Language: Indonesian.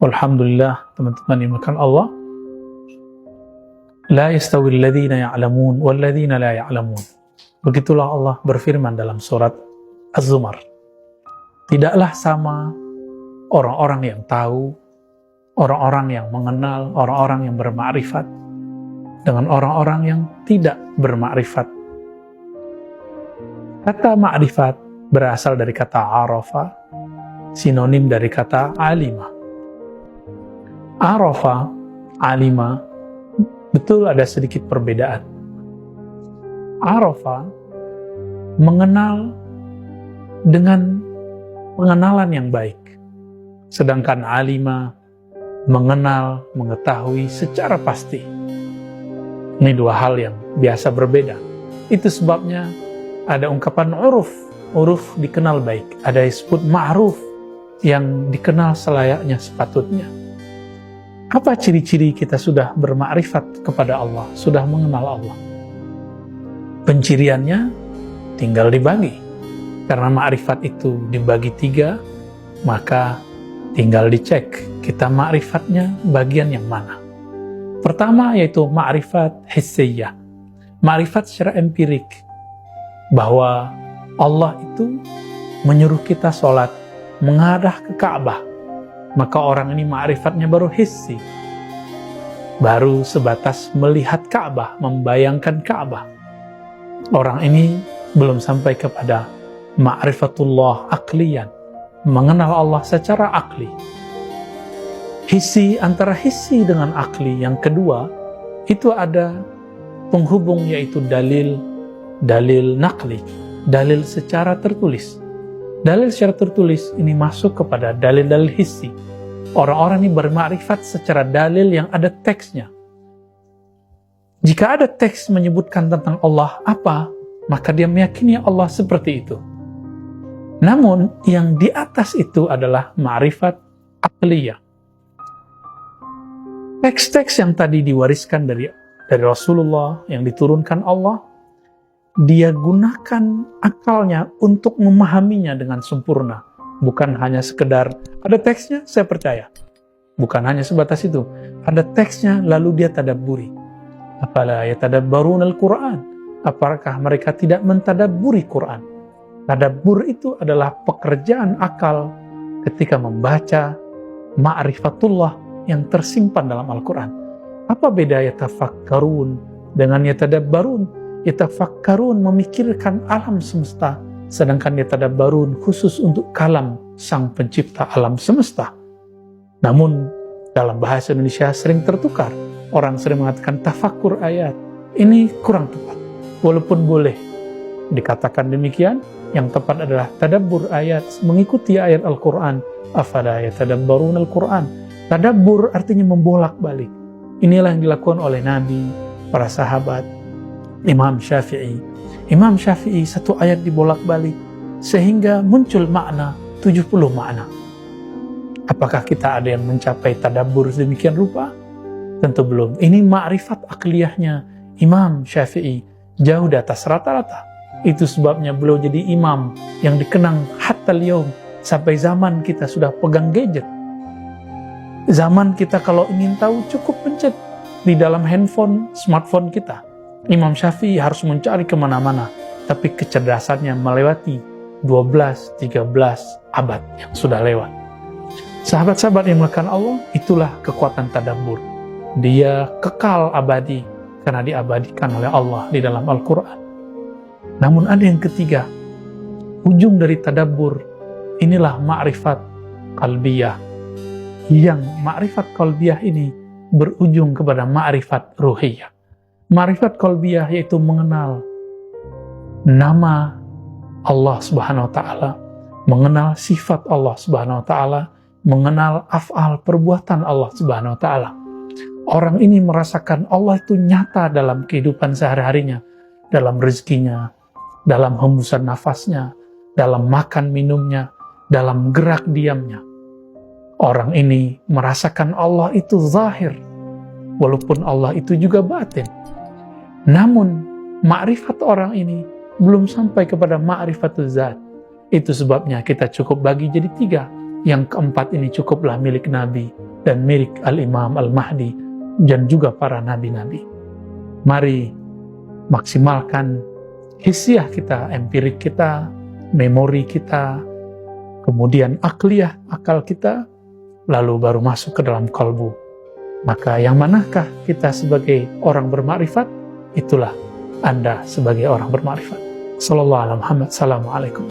Alhamdulillah, teman-teman dimuliakan Allah. La yastawil ladzina ya'lamun wal ladzina la ya'lamun. Begitulah Allah berfirman dalam surat Az-Zumar. Tidaklah sama orang-orang yang tahu, orang-orang yang mengenal, orang-orang yang bermakrifat dengan orang-orang yang tidak bermakrifat. Kata makrifat berasal dari kata arafa, sinonim dari kata alima. Arafa, alima, betul ada sedikit perbedaan. Arafa mengenal dengan pengenalan yang baik, sedangkan alima mengenal, mengetahui secara pasti. Ini dua hal yang biasa berbeda. Itu sebabnya ada ungkapan uruf. Uruf dikenal baik. Ada disebut ma'ruf yang dikenal selayaknya sepatutnya. Apa ciri-ciri kita sudah bermakrifat kepada Allah, sudah mengenal Allah? Penciriannya tinggal dibagi. Karena makrifat itu dibagi 3, maka tinggal dicek kita makrifatnya bagian yang mana. Pertama yaitu makrifat hissiyah, makrifat secara empirik, bahwa Allah itu menyuruh kita sholat mengarah ke Ka'bah. Maka orang ini ma'rifatnya baru hissi, baru sebatas melihat Ka'bah, membayangkan Ka'bah. Orang ini belum sampai kepada ma'rifatullah aqliyan, mengenal Allah secara akli. Hissi, antara hissi dengan akli yang kedua, itu ada penghubung yaitu dalil naqli, dalil secara tertulis. Dalil secara tertulis ini masuk kepada dalil-dalil hissi. Orang-orang ini bermakrifat secara dalil yang ada teksnya. Jika ada teks menyebutkan tentang Allah apa, maka dia meyakini Allah seperti itu. Namun yang di atas itu adalah ma'rifat aqliyah. Teks-teks yang tadi diwariskan dari Rasulullah, yang diturunkan Allah, dia gunakan akalnya untuk memahaminya dengan sempurna. Bukan hanya sekedar ada teksnya, saya percaya. Bukan hanya sebatas itu. Ada teksnya, lalu dia tadabburi. Afala yatadabbaruna al-Quran. Apakah mereka tidak mentadabburi Quran? Tadabbur itu adalah pekerjaan akal ketika membaca ma'rifatullah yang tersimpan dalam Al-Quran. Apa beda yatafakkarun dengan yatadabbarun? Yatafakkarun memikirkan alam semesta, sedangkan yatadabbarun khusus untuk kalam sang pencipta alam semesta. Namun dalam bahasa Indonesia sering tertukar. Orang sering mengatakan tafakkur ayat. Ini kurang tepat. Walaupun boleh dikatakan demikian, yang tepat adalah tadabbur ayat, mengikuti ayat Al-Quran. Afala yatadabbarun Al-Quran. Tadabbur artinya membolak-balik. Inilah yang dilakukan oleh Nabi, para sahabat, Imam Syafi'i. Imam Syafi'i satu ayat dibolak-balik sehingga muncul makna 70 makna. Apakah kita ada yang mencapai tadabbur sedemikian rupa? Tentu belum. Ini ma'rifat akliyahnya Imam Syafi'i jauh di atas rata-rata. Itu sebabnya beliau jadi imam yang dikenang hatta al-yaum, sampai zaman kita sudah pegang gadget. Zaman kita kalau ingin tahu cukup pencet di dalam handphone, smartphone kita. Imam Syafi'i harus mencari kemana-mana, tapi kecerdasannya melewati 12-13 abad yang sudah lewat. Sahabat-sahabat yang dimuliakan Allah, itulah kekuatan tadabbur. Dia kekal abadi karena diabadikan oleh Allah di dalam Al-Quran. Namun ada yang ketiga, ujung dari tadabbur, inilah ma'rifat qalbiyah. Yang ma'rifat qalbiyah ini berujung kepada ma'rifat ruhiyah. Ma'rifat qalbiyah yaitu mengenal nama Allah Subhanahu wa taala, mengenal sifat Allah Subhanahu wa taala, mengenal af'al perbuatan Allah Subhanahu wa taala. Orang ini merasakan Allah itu nyata dalam kehidupan sehari-harinya, dalam rezekinya, dalam hembusan nafasnya, dalam makan minumnya, dalam gerak diamnya. Orang ini merasakan Allah itu zahir, walaupun Allah itu juga batin. Namun, ma'rifat orang ini belum sampai kepada ma'rifatul zat. Itu sebabnya kita cukup bagi jadi 3. Yang keempat ini cukuplah milik Nabi dan milik Al-Imam Al-Mahdi dan juga para nabi-nabi. Mari maksimalkan hisiah kita, empirik kita, memori kita, kemudian akliyah, akal kita, lalu baru masuk ke dalam kalbu. Maka yang manakah kita sebagai orang bermakrifat? Itulah Anda sebagai orang bermakrifat. Sallallahu alaihi Muhammad. Assalamualaikum.